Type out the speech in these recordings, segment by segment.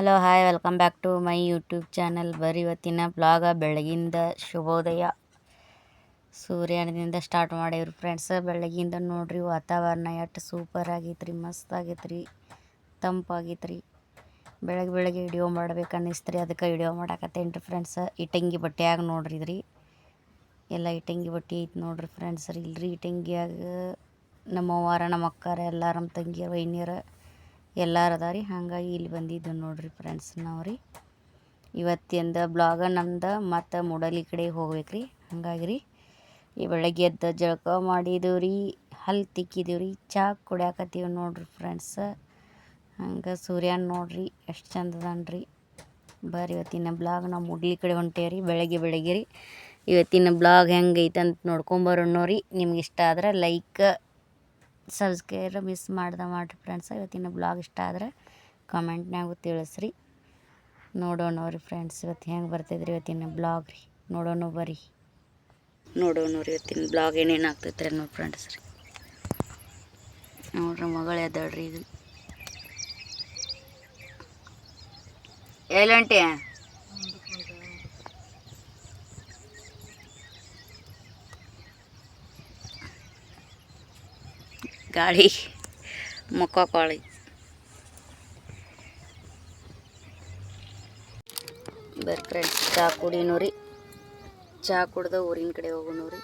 Hello hi welcome back to my YouTube channel. ಬರೀ ಇವತ್ತಿನ blog ಬೆಳಗಿಂದ ಶುಭೋದಯ ಸೂರ್ಯನಿಂದ ಸ್ಟಾರ್ಟ್ ಮಾಡೇವ್ರಿ ಫ್ರೆಂಡ್ಸ್. ಬೆಳಗಿಂದ ನೋಡ್ರಿ ವಾತಾವರಣ ಎಷ್ಟು ಸೂಪರ್ ಆಗೈತ್ರಿ, ಮಸ್ತ್ ಆಗೈತ್ರಿ, ತಂಪಾಗೈತ್ರಿ. ಬೆಳಗ್ಗೆ ವಿಡಿಯೋ ಮಾಡ್ಬೇಕು ಅನ್ನಿಸ್ತ್ರಿ, ಅದಕ್ಕೆ ವಿಡಿಯೋ ಮಾಡಾಕತ್ತೇನು ರೀ ಫ್ರೆಂಡ್ಸ್. ಇಟಂಗಿ ಬಟ್ಟೆಯಾಗ ನೋಡ್ರಿ ಇದ್ರಿ ಎಲ್ಲ ಇಟಂಗಿ ಬಟ್ಟೆ ಐತಿ ನೋಡ್ರಿ ಫ್ರೆಂಡ್ಸ್. ಇಲ್ರಿ ಇಟಂಗಿಯಾಗ ನಮ್ಮವ್ವಾರ ನಮ್ಮ ಅಕ್ಕಾರ ಎಲ್ಲ ನಮ್ಮ ತಂಗಿಯರು ವೈನಿಯರ ಎಲ್ಲಾರು ಅದಾರ ರೀ. ಹಾಗಾಗಿ ಇಲ್ಲಿ ಬಂದಿದ್ದು ನೋಡ್ರಿ ಫ್ರೆಂಡ್ಸ್ ನಾವು ರೀ. ಇವತ್ತಿಂದ ಬ್ಲಾಗ ನಮ್ದು ಮತ್ತು ಮೂಡಲಿ ಕಡೆ ಹೋಗ್ಬೇಕು ರೀ. ಹಂಗಾಗಿ ರೀ ಈ ಬೆಳಗ್ಗೆ ಎದ್ದು ಜಳಕ ಮಾಡಿದೀವಿ ರೀ, ಹಲ್ಲು ತಿಕ್ಕಿದೀವಿ ರೀ, ಚಹಾ ಕುಡಿಯಾಕತ್ತೀವಿ ನೋಡ್ರಿ ಫ್ರೆಂಡ್ಸ್. ಹಂಗೆ ಸೂರ್ಯನ ನೋಡ್ರಿ ಎಷ್ಟು ಚಂದ ಅದಾನ್ರಿ. ಬರ್ರಿ ಇವತ್ತಿನ ಬ್ಲಾಗ್ ನಾವು ಮೂಡಲಿ ಕಡೆ ಹೊಂಟೇವಿ ರೀ. ಬೆಳಗ್ಗೆ ರೀ ಇವತ್ತಿನ ಬ್ಲಾಗ್ ಹೆಂಗೈತೆ ಅಂತ ನೋಡ್ಕೊಂಬರೋಣ ರೀ. ನಿಮ್ಗೆ ಇಷ್ಟ ಆದ್ರೆ ಲೈಕ್ ಸಬ್ಸ್ಕ್ರೈಬ್ ಮಿಸ್ ಮಾಡ್ರಿ ಫ್ರೆಂಡ್ಸ್. ಇವತ್ತಿನ ಬ್ಲಾಗ್ ಇಷ್ಟ ಆದ್ರೆ ಕಮೆಂಟ್ನಾಗೂ ತಿಳಿಸ್ರಿ. ನೋಡೋಣ ರೀ ಫ್ರೆಂಡ್ಸ್ ಇವತ್ತು ಹೆಂಗೆ ಬರ್ತಿದ್ರಿ ಇವತ್ತಿನ ಬ್ಲಾಗ್ ರೀ. ನೋಡೋಣ ಬರ್ರಿ, ನೋಡೋಣ ರೀ ಇವತ್ತಿನ ಬ್ಲಾಗ್ ಏನೇನು ಆಗ್ತೈತೆ ರೀ ನೋಡಿ ಫ್ರೆಂಡ್ಸ್ ರೀ. ನೋಡ್ರಿ ಮಗಳು ಎದ್ದಾಳ್ರಿ ಈಗ. ಎಲ್ಲಂಟಿ ಗಾಳಿ ಮುಕ್ಕೋಳಿ. ಬರ್ರಿ ಫ್ರೆಂಡ್ಸ್ ಚಹಾ ಕುಡಿನೋ ರೀ. ಚಹಾ ಕುಡ್ದ ಊರಿನ ಕಡೆ ಹೋಗೋಣ ರೀ.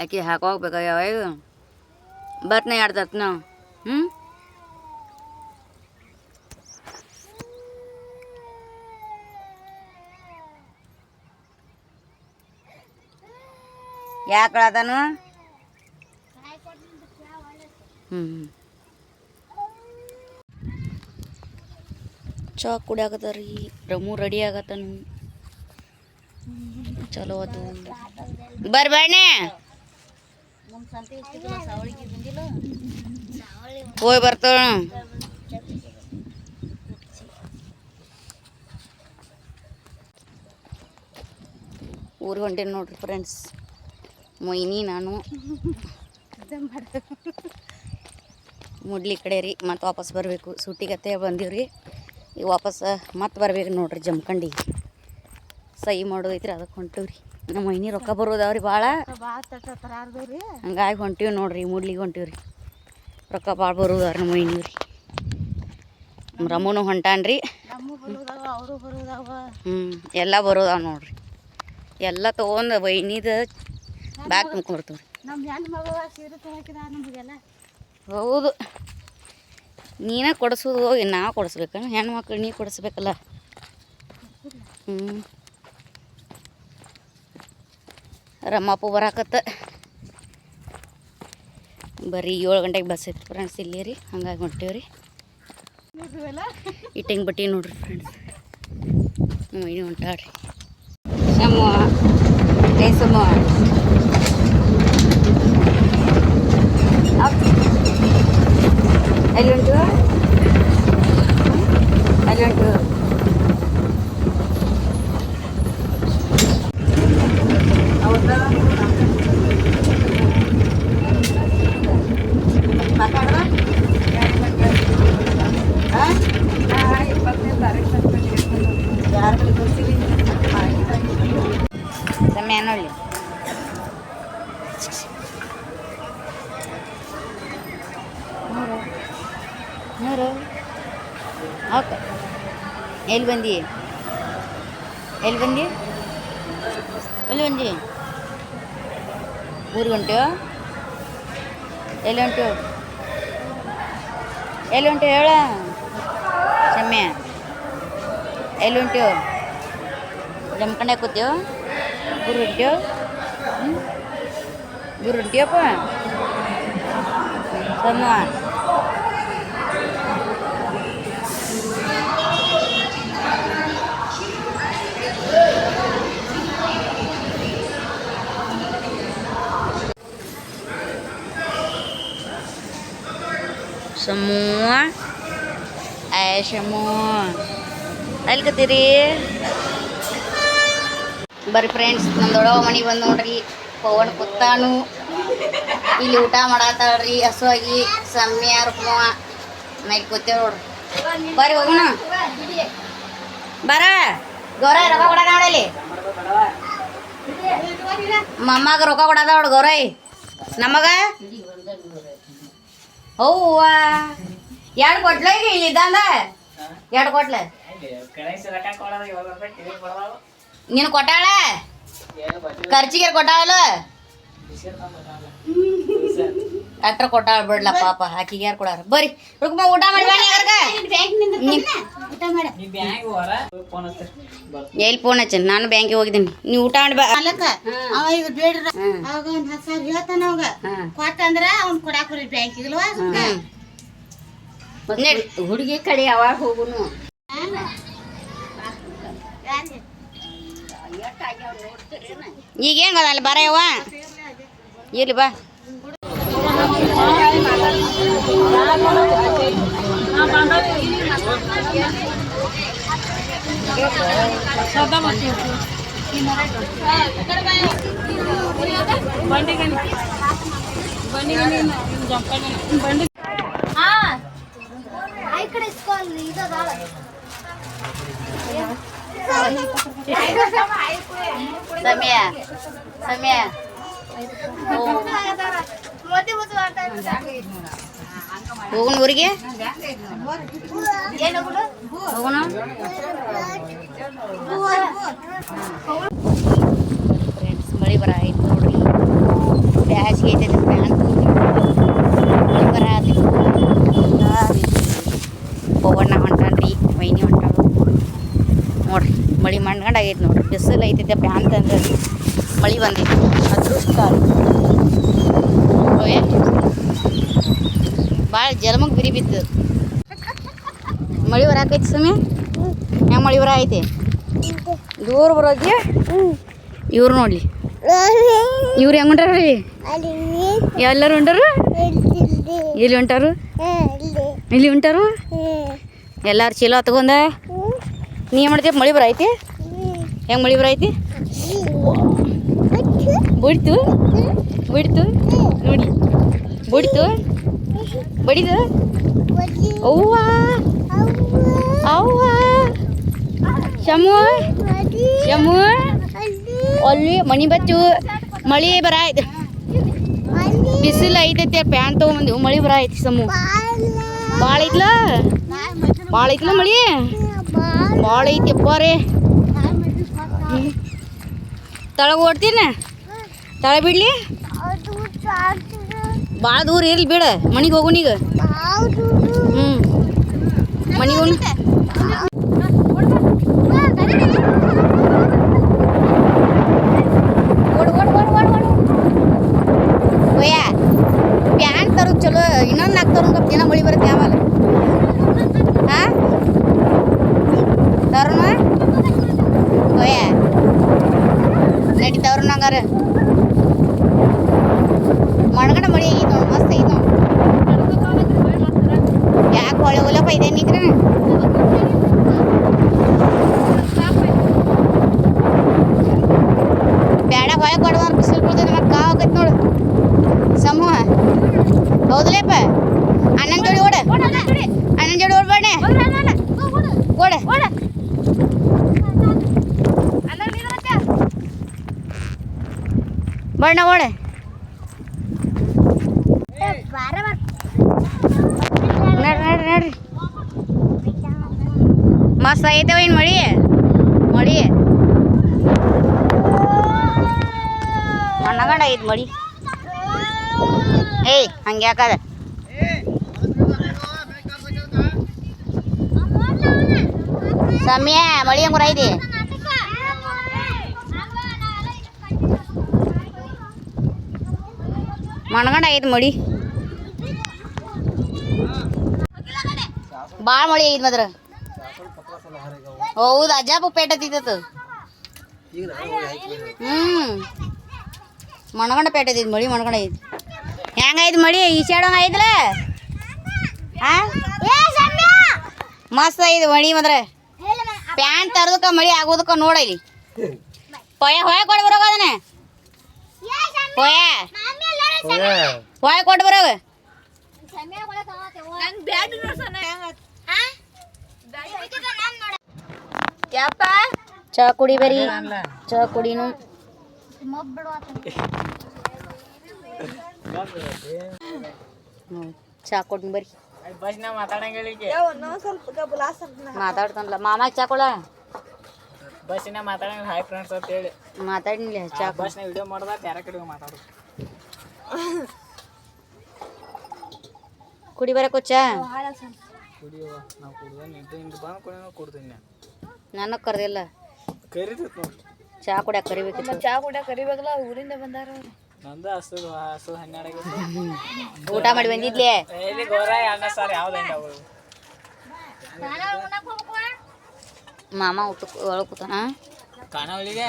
ಆಕೆ ಹಾಕೋಗ್ಬೇಕ ಯಾವಾಗ ಬರ್ತನೇ ಆಡ್ತತ್ ನಾವು. ಯಾಕೆ ಅದಾನು ಚಾ ಕುಡಿಯಾಕತ್ತಾರ ರೀ. ರಮು ರೆಡಿ ಆಗತ್ತಾನು. ಚಲೋ ಅದು ಬರ್ಬಾಣೆ ಹೋಯ್ ಬರ್ತಾಳ. ಊರು ಹೊಂಟೇನಿ ನೋಡ್ರಿ ಫ್ರೆಂಡ್ಸ್. ಮೊಯ್ನಿ ನಾನು ಮೂಡ್ಲಿ ಕಡೆ ರೀ. ಮತ್ತು ವಾಪಸ್ ಬರಬೇಕು. ಸೂಟಿಗತ್ತೆ ಬಂದೀವ್ರಿ. ಈಗ ವಾಪಸ್ ಮತ್ತೆ ಬರ್ಬೇಕು ನೋಡ್ರಿ. ಜಮ್ಕಂಡಿಗೆ ಸಹಿ ಮಾಡೋದೈತ್ರಿ, ಅದಕ್ಕೆ ಹೊಂಟೀವ್ರಿ. ನಮ್ಮ ಮೊಯ್ನಿ ರೊಕ್ಕ ಬರೋದವ್ರಿ ಭಾಳ, ಹಂಗಾಗಿ ಹೊಂಟೀವಿ ನೋಡ್ರಿ. ಮೂಡ್ಲಿಗೆ ಹೊಂಟೀವ್ರಿ. ರೊಕ್ಕ ಭಾಳ ಬರೋದವ್ರಿ ನಮ್ಮ ಮೊಯ್ನಿ ರೀ. ನಮ್ಮ ರಮೂನು ಹೊಂಟಾನ್ರಿ. ಎಲ್ಲ ಬರೋದಾವ ನೋಡ್ರಿ. ಎಲ್ಲ ತೊಗೊಂಡು ವೈನಿದ ಬ್ಯಾಗ್ ತುಂಬ್ಕೊಂಬರ್ತೀವಿ. ಹೌದು, ನೀನೇ ಕೊಡಿಸೋದು ಹೋಗಿ ನಾ ಕೊಡಿಸ್ಬೇಕ? ಹೆಣ್ಮಕ್ಳು ನೀ ಕೊಡಿಸ್ಬೇಕಲ್ಲ. ರಮ್ಮಪ್ಪ ಬರಾಕತ್ತ. ಬರೀ 7 ಗಂಟೆಗೆ ಬಸ್ ಐತ್ರಿ ಫ್ರೆಂಡ್ಸ್ ಇಲ್ಲಿ ರೀ. ಹಂಗಾಗಿ ಹೊಂಟೀವ್ರಿ. ಇಟ್ಟಂಗೆ ಬಟ್ಟೆ ನೋಡ್ರಿ ಫ್ರೆಂಡ್ಸ್. ಮೊಯ್ನಿ ಹೊಂಟಾಡ್ರಿ. ಶಮ್ಮು ರೇಸಮ್ಮ ಎಲ್ಲುಂಟು ಅಲ್ಲುಂಟು. ಸಮಯ ನೋಡಿ ನೂರು ಓಕೆ. ಎಲ್ಲಿ ಬಂದಿ ಎಲ್ಲಿ ಬಂದು ಊರಿಗೆ ಹೊಂಟು? ಎಲ್ಲಿ ಹೊಂಟು ಹೇಳ ಸಮಯ. ಎಲ್ಲಿ ಹೊಂಟು? ಜಮ್ಕಂಡೆ ಕೂತೀವ? ಗುರು ಹೊಂಟಿಯಪ್ಪ ಸಮ್ಮ. Semua semua. Ayo ketiri. ಬರ್ರಿ ಫ್ರೆಂಡ್ಸ್, ನಮ್ಮ ದೊಡ್ಡವ ಮನೆಗೆ ಬಂದು ನೋಡ್ರಿ. ಪವನ್ ಕುತ್ತಾನು ಇಲ್ಲಿ ಊಟ ಮಾಡತ್ತಾಳ್ರಿ ಹಸುವಾಗಿ. ಸಮ್ಯ ರುಕ್ಮವ ಮೈಕ್ ಕೂತೇವ್ ನೋಡ್ರಿ. ಬರ್ರಿ ಹೋಗೋಣ. ಬರ ಗೌರೈ ರೊಕ್ಕ ಕೊಡೋಣ ನೋಡಲಿ. ಮಮ್ಮಾಗ ರೊಕ್ಕ ಕೊಡೋದ ನೋಡು ಗೌರೈ. ನಮಗ ಹೌವ 2 ಕೊಟ್ಲ ಈಗ ಇಲ್ಲಿ ಇದ್ದಂದ 2 ಕೊಟ್ಲ. ನೀನು ಕೊಟ್ಟಾಳ ಖರ್ಚಿಗೆ ಕೊಟ್ಟಾಳಲ್ಲ. ಅಟ್ರ ಕೊಟ್ಟಾಳ ಬಿಡ್ಲ ಪಾಪ. ಆಕಿಗೆ ಯಾರು ಕೊಡಾರ. ಬರ್ರಿ ರುಕ್ಮ ಊಟ ಮಾಡಿ ಬನ್ನಿ. ಎಲ್ಲಿ ಫೋನ್ ಹಚ್ಚ? ನಾನು ಬ್ಯಾಂಕಿಗೆ ಹೋಗಿದ್ದೀನಿ. ನೀವು ಊಟ ಮಾಡಿ ಬಾ. ಹುಡುಗಿ ಕಡೆ ಯಾವಾಗ ಹೋಗುನು. ಈಗೇನು ಗೊತ್ತಲ್ಲ ಬರ ಯವ್ವ ಇರ್ಲಿ ಬಾ. ಸಮಯ ಸಮಯ ಹೋಗೋಣ ಊರಿಗೆ. ಹೋಗೋಣ. ಫ್ರೆಂಡ್ಸ್ ಮಳೆ ಬರ ಆಯ್ತು ನೋಡ್ರಿ. ಬ್ಯಾಸಿಗೆ ಐತೈತೆ ಫ್ಯಾನ್ ಮಳೆ ಬರ ಪವಣ್ಣ ಹೊಂಟಾನ್ರಿ. ವೈನಿ ಹೊಂಟಾಳು ನೋಡ್ರಿ. ಮಳೆ ಮಂಡ್ಕೊಂಡು ಆಗೈತೆ ನೋಡ್ರಿ. ಬಿಸಿಲು ಐತೈತೆ ಫ್ಯಾನ್ ತಂದ್ರೆ ಮಳೆ ಬಂದೈತಿ. ಅದೃಷ್ಟ ಭಾಳ ಜಲಮಗೆ ಬಿರಿ ಬಿತ್ತು. ಮಳೆ ಬರಾಕೈತಿ ಸಮಯ. ಹೆಂಗೆ ಮಳೆ ಬರ ಐತಿ ದೂರ ಬರೋದ್ಯ. ಇವ್ರು ನೋಡ್ಲಿ ಇವ್ರು ಹೆಂಗೆ ಹೊಂಟಾರ್ರಿ? ಎಲ್ಲರೂ ಹೊಂಟಾರು. ಎಲ್ಲಿ ಹೊಂಟಾರು? ಇಲ್ಲಿ ಹೊಂಟಾರು. ಎಲ್ಲಾರು ಚೀಲ ತಗೊಂಡ. ನೀ ಏನು ಮಾಡ್ತೀವಿ? ಮಳೆ ಬರ ಐತಿ. ಹೆಂಗೆ ಮಳೆ ಬರ ಐತಿ? ಬಿಡ್ತು ಬಿಡ್ತು ನೋಡಿ. ಬಿಡ್ತು ಬಡಿದು. ಅವ್ವ ಅವ್ವ ಶಮು ಶಮು ಅಲ್ಲಿ ಮಣಿ ಬಚ್ಚು. ಮಳೆ ಬರ ಐತಿ. ಬಿಸಿಲು ಐತೈತೆ. ಪ್ಯಾನ್ ತೊಗೊಂಬಂದು ಮಳೆ ಬರ ಐತಿ. ಸಮು ಭಾಳ ಐತ್ಲ. ಭಾಳ ಐತ್ಲ ಮಳೆ. ಭಾಳ ಐತಿ ಅಪ್ಪಾರೇ. ತಳಗ ಓಡ್ತೀನಿ. ತಳ ಬಿಡ್ಲಿ. ಭಾಳ ದೂರ ಇರ್ಲಿ ಬಿಡ. ಮನೆಗೆ ಹೋಗೋಣ ಈಗ. ಮನೆಗೆ ಹೋಗೋಣ. ಒಯ್ಯ ಪ್ಯಾನ್ ತರೋದು ಚಲೋ. ಇನ್ನೊಂದು 4 ತರೋಣ. ದಿನ ಮಳೆ ಬರುತ್ತೆ ಆಮೇಲೆ. ಹಾಂ ತರೋಣ ಒಯ್ಯ ನಡಿ ತರೋಣ. ಹಂಗಾರ ಮಣ್ಗಡ ಮಳಿ ಆಗೈತೆ ನೋಡಿ. ಮಸ್ತ್ ಐತೆ ನೋಡಿ. ಯಾಕೆ ಹೊಳೆ ಹೊಲಪ್ಪ ಇದೆ ನಿಗ್ರ. ಬೇಡ ಹೊಳೆ ಕೊಡುವ ಬಿಸಿಲು ಬೀಳ್ತೈತೆ. ಮತ್ತೆ ಕಾವು ಆಗೈತೆ ನೋಡು ಸಮೂಹ. ಹೌದಲೇಪ್ಪ? ಅಣ್ಣನ ಜೋಡಿ ಓಡ. ಅಣ್ಣನ ಜೋಡಿ ಓಡ್ಬೇಡ. ಓಡ ಬಣ್ಣ ಓಡೆ. ನಡ್ರಿ ನಡ್ರಿ. ಮಸ್ತ್ ಆಗೈತವ ಇನ್ನು ಮಳಿ. ಮಳಿ ಮಣ್ಣಗಂಡ ಐತಿ ಮಳಿ. ಏಯ್ ಹಂಗೆ ಯಾಕದ? ಸಮಯ ಮಳಿ ಹೆಂಗ್ ಬರ ಐತಿ? ಮಣ್ಗಂಡ ಐತಿ ಮಳಿ. ಭಾಳ ಮಳಿ ಐತಿ ಮಾತ್ರ. ಹೌದು ಅಜ್ಜಾಪ ಪೇಟ ತಿತ್ತ. ಮಣ್ಗಂಡ ಪೇಟ ಐತಿ ಮಳಿ. ಮಣ್ಗಂಡ ಐತಿ. ಹೆಂಗೈತಿ ಮಳಿ? ಈಸಾಡಂಗ ಐತಲ್ಲ. ಮಸ್ತ್ ಐತಿ ಮಳಿ ಮಾತ್ರ. ಪ್ಯಾನ್ ತರೋದಕ್ಕ ಮಳಿ ಆಗೋದಕ್ಕ ನೋಡಲಿ. ಪೊಯ ಹೊಯ್ ಕೊಟ್ಟು ಬರೋಗ ಅದನ್ನ ಪೊಯ ಹೊಯ್ ಕೊಟ್ಟು ಬರೋಗ ಚಾ ಕುಡಿ ಬರಿ ಚಾ ಕುಡಿನು ಚಾ ಕೊಡ್ ಬರಿ ಮಾತಾಡ್ತಾನಲ್ಲ ಮಾಮ ಚಾ ಕೊಡ ಬಸ್ಸಿನ ಮಾತಾಡಂಗ ಹಾಯ್ ಫ್ರೆಂಡ್ಸ್ ಅಂತ ಹೇಳಿ ಮಾತಾಡಿಲ್ಲ ಚಾ ಬಸ್ನ ವಿಡಿಯೋ ಮಾಡ್ದ ಬೇರೆ ಕಡೆ ಮಾತಾಡು ಕುಡಿ ಬರಕೋ ಚಾ ಕುಡಿಯುವ ನಾವು ಕುಡ್ದ ನಿಂತು ಬಂದು ಕೊಡ್ತೀನಿ ನನಗೆ ಕರ್ದಿಲ್ಲ ಕರಿತೈತಿ ನೋಡಿ ಚಾ ಕುಡಿಯಾಕ ಕರಿಬೇಕಿತ್ತು ಚಾ ಕುಡಿಯಾಕ ಕರಿಬೇಕಲ್ಲ ಊರಿಂದ ಬಂದಾರ ನಂದು ಹಸು 12 ಊಟ ಮಾಡಿ ಬಂದಿದ್ಲೆ ಎಲ್ಲಿ ಗೋರ ಅನ್ನ ಸಾರು ಯಾವ್ದು ಅಂಡ ಅವಳು ಮಾಮ ಊಟ ಒಳಗೆ ಕೂತಾನ ಖಾನಾವಳಿಗೆ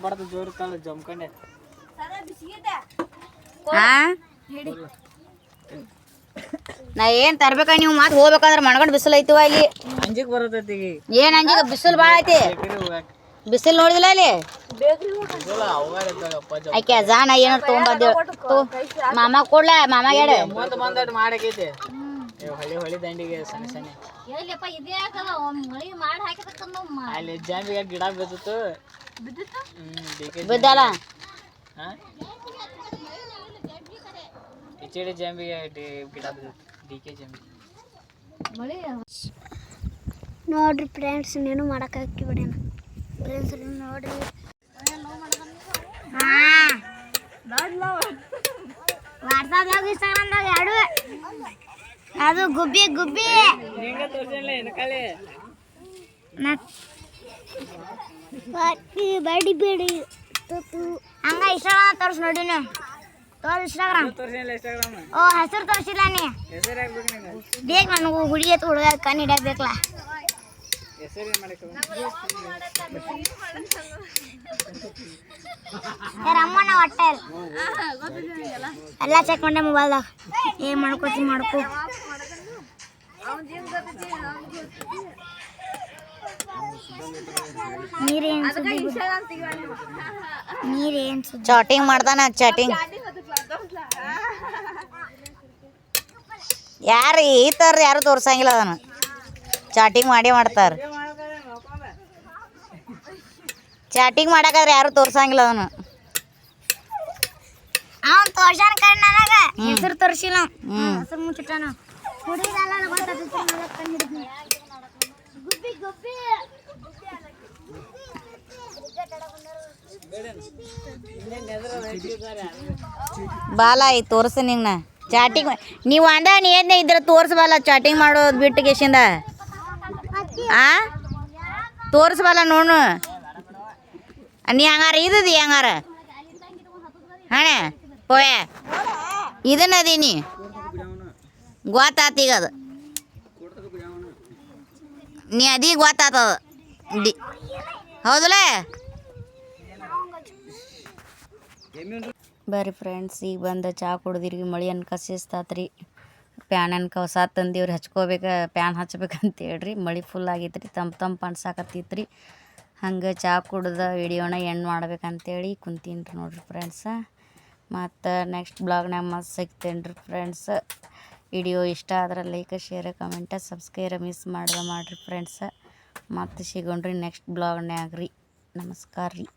ಬಡ್ದು ಜೋರು ಇತ್ತಲ್ಲ ಜಮ್ಕಂಡೆ ಹಾ ನಾ ಏನ್ ತರ್ಬೇಕ ನೀವು ಮಾತು ಹೋಗ್ಬೇಕಂದ್ರೆ ಮಣ್ಗಂಡ್ ಬಿಸಿಲು ಐತಿವ ಇಲ್ಲಿ ಅಂಜಿಕ್ ಬರತೈತಿ ಏನ್ ಅಂಜಿಗ ಬಿಸಿಲು ಭಾಳ ಐತಿ ಬಿಸಿಲು ನೋಡಿದಿಲ್ಲ ಇಲ್ಲಿ ಆಕೆ ಜಾನ ಏನಾರು ತೊಗೊಂಬಂದೇವ್ ಮಾಮ ಕೊಡ್ಲ ಮಾಮ ಹೇಳ ಮುಂದೆ ಮಾಡಕೈತಿ ಹೊಳಿ ದಂಡಿಗೆ ಸಣ್ಣ ಸಣ್ಣ ಅಲ್ಲಿ ಜಾಂಬಿಗೆ ಗಿಡ ಬಿದ್ದಿತ್ತು ಬಿದ್ದಲ್ಲ ಕಿಚಡಿ ಜಾಂಬಿಗೆ ಗಿಡ ಬಿದ್ದಿತ್ತು ಡಿಕೆ ಜಾಂಬಿ ನೋಡ್ರಿ ಫ್ರೆಂಡ್ಸ್ ನೀನು ಮಾಡಕ್ಕೆ ಹಾಕಿಬಿಡೇನ ಫ್ರೆಂಡ್ಸ್ ನೋಡ್ರಿ ವಾಟ್ಸಾಪ್ದಾಗ ಇನ್ಸ್ಟಾಗ್ರಾಮ್ದಾಗ ಎರಡು ಅದು ಗುಬ್ಬಿ ಗುಬ್ಬಿ ಬೇಡಿ ಬೇಡಿ ಹಂಗ ಇನ್ಸ್ಟಾಗ್ರಾಮ್ ತೋರಿಸ್ ನೋಡಿ ನೀವು ಇನ್ಸ್ಟಾಗ್ರಾಮ್ ಓ ಹೆಸರು ತೋರಿಸಿಲ್ಲ ನೀ ಬೇಕು ನನಗೂ ಹುಡುಗಿ ಎತ್ತು ಹುಡುಗ ಕಣ್ಣು ಹಿಡಿಯಕ್ಕೆ ಬೇಕಲ್ಲ ಅಮ್ಮನ ಹೊಟ್ಟೆ ಎಲ್ಲ ಚೆಕ್ ಮಾಡಿ ಮೊಬೈಲ್ದಾಗ ಏನ್ ಮಾಡ್ಕೋತಿ ಮಾಡ್ಕೋ ನೀರೇನ್ ಸುದ್ದಿ ಚಾಟಿಂಗ್ ಮಾಡ್ತಾನ ಚಾಟಿಂಗ್ ಯಾರು ಈ ಥರ ಯಾರು ತೋರ್ಸಂಗಿಲ್ಲ ಅದನ್ನ ಚಾಟಿಂಗ್ ಮಾಡ್ತಾರ ಚಾಟಿಂಗ್ ಮಾಡಕಾದ್ರೆ ಯಾರು ತೋರ್ಸಂಗಿಲ್ಲ ಅದನ್ನ ಅವನ್ ತೋರ್ಸಾನ ಕಣ್ ನನಗ ಹೆಸರು ತೋರ್ಸಿಲ್ಲ ಹೆಸರು ಮುಚ್ಚಿಟ್ಟಾನ ಹುಡುಗಿದಲ್ಲ ಗುಬ್ಬಿ ಗುಬ್ಬಿ ಬಾಲ ಈ ತೋರ್ಸ ನಿಂಗ್ನ ಚಾಟಿಂಗ್ ನೀವು ಅಂದ ನೀನೇ ಇದ್ರೆ ತೋರ್ಸಬಲ್ಲ ಚಾಟಿಂಗ್ ಮಾಡೋದು ಬಿಟ್ಟು ಕೇಸಿಂದ ಆ ತೋರ್ಸಬಲ್ಲ ನೋಡು ನೀ ಹಂಗಾರ ಇದದಿ ಹಂಗಾರ ಹಣ ಪೋಯ ಇದನ್ನ ಅದೀನಿ ಗೊತ್ತಾತೀಗ ಅದು ನೀ ಅದಿ ಗೊತ್ತಾತದ ಹೌದಲ್ಲ ಬರ್ರಿ ಫ್ರೆಂಡ್ಸ್ ಈಗ ಬಂದು ಚಹಾ ಕುಡ್ದಿರಿ ಮಳೆ ಕಸಿಸ್ತಾತ್ರಿ ಪ್ಯಾನ್ ಅನ್ಕ ಹೊಸ ತಂದೀವ್ರಿ ಹಚ್ಕೋಬೇಕು ಪ್ಯಾನ್ ಹಚ್ಬೇಕಂತ ಹೇಳ್ರಿ ಮಳೆ ಫುಲ್ ಆಗೈತ್ರಿ ತಂಪು ಅನ್ಸಾಕತ್ತೈತ್ರಿ ಹಂಗೆ ಚಹಾ ಕುಡ್ದ ವಿಡಿಯೋನ ಎಂಡ್ ಮಾಡ್ಬೇಕಂತೇಳಿ ಕುಂತೀನಿ ರೀ ನೋಡ್ರಿ ಫ್ರೆಂಡ್ಸ ಮತ್ತು ನೆಕ್ಸ್ಟ್ ಬ್ಲಾಗ್ನಾಗ ಮತ್ತೆ ಸಿಗ್ತೇನೆ ರೀ ಫ್ರೆಂಡ್ಸ್ ವಿಡಿಯೋ ಇಷ್ಟ ಆದ್ರೆ like share comment subscribe miss ಮಾಡಿರಿ ಫ್ರೆಂಡ್ಸ ಮತ್ತೆ ಸಿಗೋಣ್ರಿ ನೆಕ್ಸ್ಟ್ ಬ್ಲಾಗ್ನಾಗ ರೀ ನಮಸ್ಕಾರ ರೀ